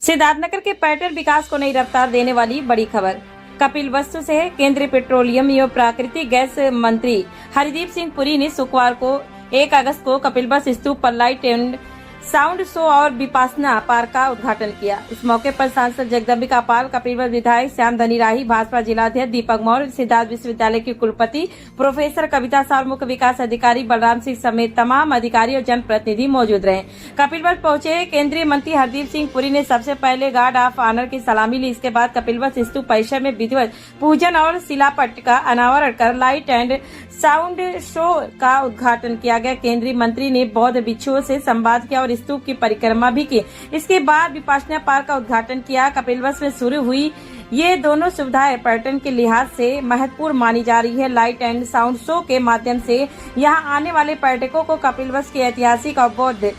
सिद्धार्थनगर के पर्यटन विकास को नई रफ्तार देने वाली बड़ी खबर कपिलवस्तु से है। केंद्रीय पेट्रोलियम एवं प्राकृतिक गैस मंत्री हरदीप सिंह पुरी ने शुक्रवार को 1 अगस्त को कपिलवस्तु स्तूप पर लाइट एंड साउंड शो और विपासना पार्क का उद्घाटन किया। इस मौके पर सांसद जगदम्बिका पाल, कपिलवस्तु विधायक श्याम धनी राही, भाजपा जिलाध्यक्ष दीपक मौर्य, सिद्धार्थ विश्वविद्यालय की कुलपति प्रोफेसर कविता सार, मुख्य विकास अधिकारी बलराम सिंह समेत तमाम अधिकारी और जनप्रतिनिधि मौजूद रहे। कपिलवस्तु पहुंचे केंद्रीय मंत्री हरदीप सिंह पुरी ने सबसे पहले गार्ड ऑफ ऑनर की सलामी ली। इसके बाद कपिलवस्तु स्तूप परिसर में विधिवत पूजन और शिलापट का अनावरण कर लाइट एंड साउंड शो का उद्घाटन किया गया। केंद्रीय मंत्री ने बौद्ध भिक्षुओं से संवाद किया और स्तूप की परिक्रमा भी की। इसके बाद विपासना पार्क का उद्घाटन किया। कपिलवस्तु में शुरू हुई ये दोनों सुविधाएं पर्यटन के लिहाज से महत्वपूर्ण मानी जा रही है। लाइट एंड साउंड शो के माध्यम से यहां आने वाले पर्यटकों को कपिलवस्तु की ऐतिहासिक और बौद्ध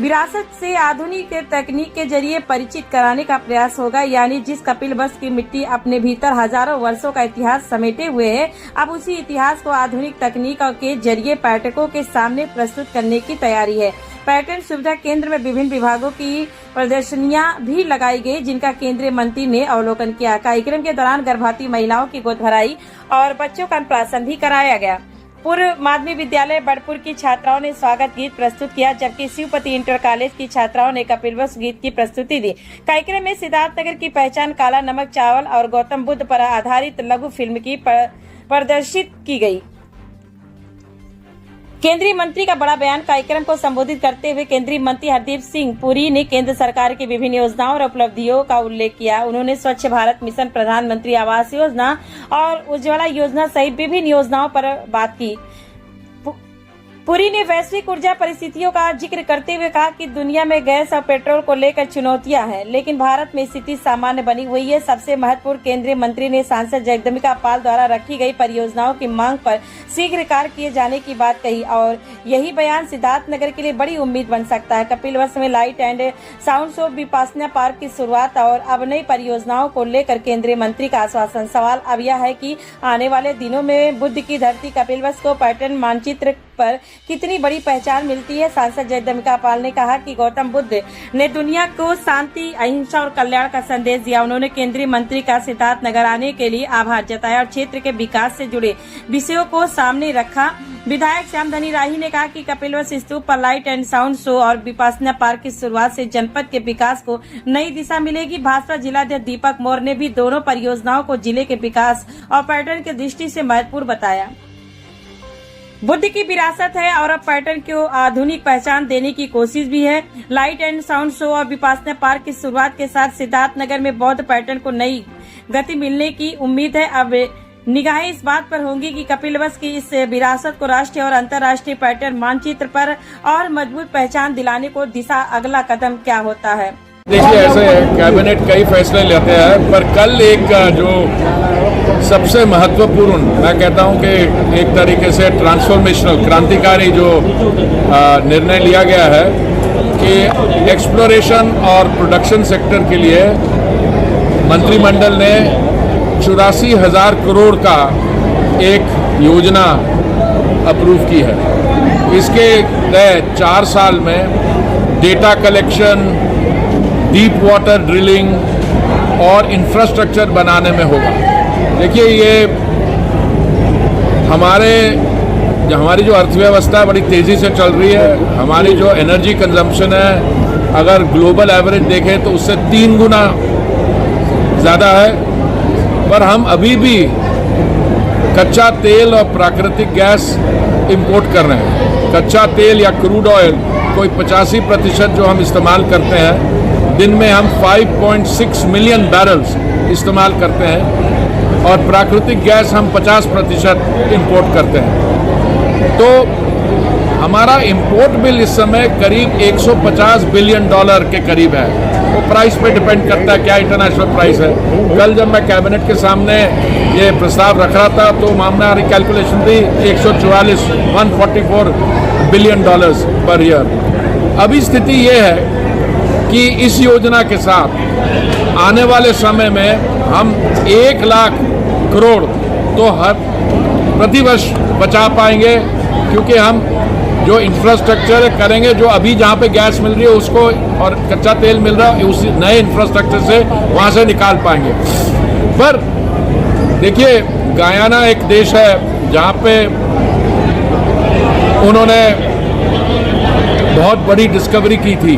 विरासत से आधुनिक तकनीक के जरिए परिचित कराने का प्रयास होगा। यानी जिस कपिलवस्तु की मिट्टी अपने भीतर हजारों वर्षों का इतिहास समेटे हुए है, अब उसी इतिहास को आधुनिक तकनीक के जरिए पर्यटकों के सामने प्रस्तुत करने की तैयारी है। पर्यटन सुविधा केंद्र में विभिन्न विभागों की प्रदर्शनियां भी लगाई गई, जिनका केंद्रीय मंत्री ने अवलोकन किया। कार्यक्रम के दौरान गर्भवती महिलाओं की गोद भराई और बच्चों का अन्नप्राशन भी कराया गया। पूर्व माध्यमिक विद्यालय बड़पुर की छात्राओं ने स्वागत गीत प्रस्तुत किया, जबकि शिवपति इंटर कॉलेज की छात्राओं ने कपिलवस्तु गीत की प्रस्तुति दी। कार्यक्रम में सिद्धार्थनगर की पहचान काला नमक चावल और गौतम बुद्ध पर आधारित लघु फिल्म की प्रदर्शित की गई। केंद्रीय मंत्री का बड़ा बयान। कार्यक्रम को संबोधित करते हुए केंद्रीय मंत्री हरदीप सिंह पुरी ने केंद्र सरकार की विभिन्न योजनाओं और उपलब्धियों का उल्लेख किया। उन्होंने स्वच्छ भारत मिशन, प्रधानमंत्री आवास योजना और उज्ज्वला योजना सहित विभिन्न योजनाओं पर बात की। पुरी ने वैश्विक ऊर्जा परिस्थितियों का जिक्र करते हुए कहा कि दुनिया में गैस और पेट्रोल को लेकर चुनौतियां हैं, लेकिन भारत में स्थिति सामान्य बनी हुई है। सबसे महत्वपूर्ण, केंद्रीय मंत्री ने सांसद जगदम्बिका पाल द्वारा रखी गई परियोजनाओं की मांग पर शीघ्र कार्य किए जाने की बात कही और यही बयान सिद्धार्थनगर के लिए बड़ी उम्मीद बन सकता है। कपिलवस्तु में light and sound show, Vipassana park की शुरुआत और अब नई परियोजनाओं को लेकर केंद्रीय मंत्री का आश्वासन। सवाल अब यह है कि आने वाले दिनों में बुद्ध की धरती कपिलवस्तु को पर्यटन मानचित्र पर कितनी बड़ी पहचान मिलती है। सांसद जगदम्बिका पाल ने कहा कि गौतम बुद्ध ने दुनिया को शांति, अहिंसा और कल्याण का संदेश दिया। उन्होंने केंद्रीय मंत्री का सिद्धार्थनगर आने के लिए आभार जताया और क्षेत्र के विकास से जुड़े विषयों को सामने रखा। विधायक श्याम धनी राही ने कहा कि कपिलवस्तु स्तूप पर लाइट एंड साउंड शो और विपासना पार्क की शुरुआत से जनपद के विकास को नई दिशा मिलेगी। भाजपा जिलाध्यक्ष दीपक मौर्य ने भी दोनों परियोजनाओं को जिले के विकास और पर्यटन की दृष्टि से महत्वपूर्ण बताया। बुद्ध की विरासत है और अब पर्यटन को आधुनिक पहचान देने की कोशिश भी है। लाइट एंड साउंड शो और विपासना पार्क की शुरुआत के साथ सिद्धार्थनगर में बौद्ध पर्यटन को नई गति मिलने की उम्मीद है। अब निगाहें इस बात पर होंगी कि कपिलवस्तु की इस विरासत को राष्ट्रीय और अंतर्राष्ट्रीय पर्यटन मानचित्र पर और मजबूत पहचान दिलाने को दिशा अगला कदम क्या होता है। देखिए, ऐसे कैबिनेट कई फैसले लेते हैं, पर कल एक जो सबसे महत्वपूर्ण, मैं कहता हूं कि एक तरीके से ट्रांसफॉर्मेशनल, क्रांतिकारी जो निर्णय लिया गया है कि एक्सप्लोरेशन और प्रोडक्शन सेक्टर के लिए मंत्रिमंडल ने 84,000 करोड़ का एक योजना अप्रूव की है। इसके तहत 4 साल में data collection, deep water drilling और इंफ्रास्ट्रक्चर बनाने में होगा। देखिए, ये हमारी जो अर्थव्यवस्था बड़ी तेज़ी से चल रही है, हमारी जो एनर्जी कंजम्पशन है, अगर ग्लोबल एवरेज देखें तो उससे 3 गुना ज़्यादा है, पर हम अभी भी कच्चा तेल और प्राकृतिक गैस इंपोर्ट कर रहे हैं। कच्चा तेल या क्रूड ऑयल कोई 85% जो हम इस्तेमाल करते हैं, दिन में हम 5.6 मिलियन बैरल्स इस्तेमाल करते हैं और प्राकृतिक गैस हम 50% इंपोर्ट करते हैं। तो हमारा इंपोर्ट बिल इस समय करीब $150 बिलियन के करीब है। वो प्राइस पे डिपेंड करता है, क्या इंटरनेशनल प्राइस है। कल जब मैं कैबिनेट के सामने ये प्रस्ताव रख रहा था तो हमारी कैलकुलेशन थी 144 बिलियन पर ईयर। अभी स्थिति ये है कि इस योजना के साथ आने वाले समय में हम 1 लाख करोड़ तो हर प्रतिवर्ष बचा पाएंगे, क्योंकि हम जो इंफ्रास्ट्रक्चर करेंगे, जो अभी जहाँ पे गैस मिल रही है उसको और कच्चा तेल मिल रहा है उस नए इंफ्रास्ट्रक्चर से वहाँ से निकाल पाएंगे। पर देखिए, गयाना एक देश है जहाँ पे उन्होंने बहुत बड़ी डिस्कवरी की थी,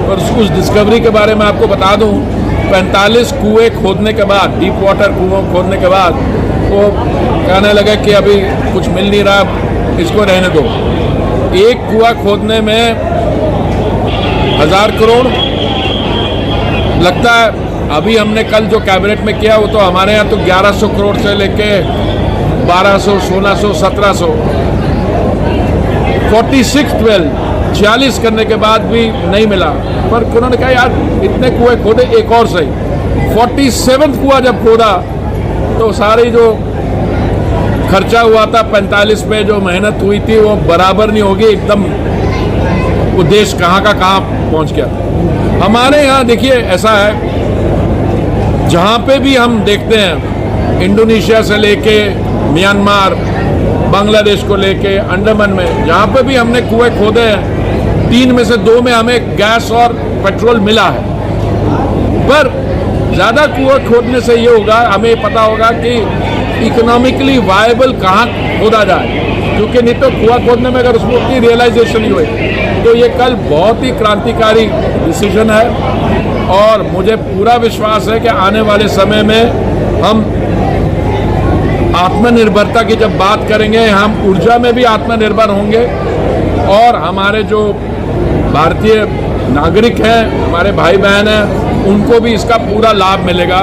और उस डिस्कवरी के बारे में आपको बता दूं, 45 कुएं खोदने के बाद, डीप वाटर कुएं खोदने के बाद वो कहने लगे कि अभी कुछ मिल नहीं रहा, इसको रहने दो। एक कुआं खोदने में 1000 करोड़ लगता है। अभी हमने कल जो कैबिनेट में किया वो तो हमारे यहाँ तो 1100 करोड़ से लेके 1200, 1600, 1700, 46 करने के बाद भी नहीं मिला। पर उन्होंने कहा यार इतने कुएं खोदे, एक और सही। 47 कुआं जब खोदा तो सारी जो खर्चा हुआ था 45 पे, जो मेहनत हुई थी वो बराबर नहीं होगी। एकदम वो देश कहाँ का कहाँ पहुँच गया। हमारे यहाँ देखिए ऐसा है, जहाँ पे भी हम देखते हैं, इंडोनेशिया से लेके म्यांमार, बांग्लादेश को लेके अंडमान में, जहाँ पे भी हमने कुएं खोदे हैं, 3 में से 2 में हमें गैस और पेट्रोल मिला है। पर ज़्यादा कुएं खोदने से ये होगा, हमें पता होगा कि इकोनॉमिकली वायबल कहाँ खोदा जाए, क्योंकि नहीं तो कुआं खोदने में अगर उसमें उतनी रियलाइजेशन ही हुई तो ये कल बहुत ही क्रांतिकारी डिसीजन है। और मुझे पूरा विश्वास है कि आने वाले समय में हम आत्मनिर्भरता की जब बात करेंगे, हम ऊर्जा में भी आत्मनिर्भर होंगे, और हमारे जो भारतीय नागरिक हैं, हमारे भाई बहन हैं, उनको भी इसका पूरा लाभ मिलेगा।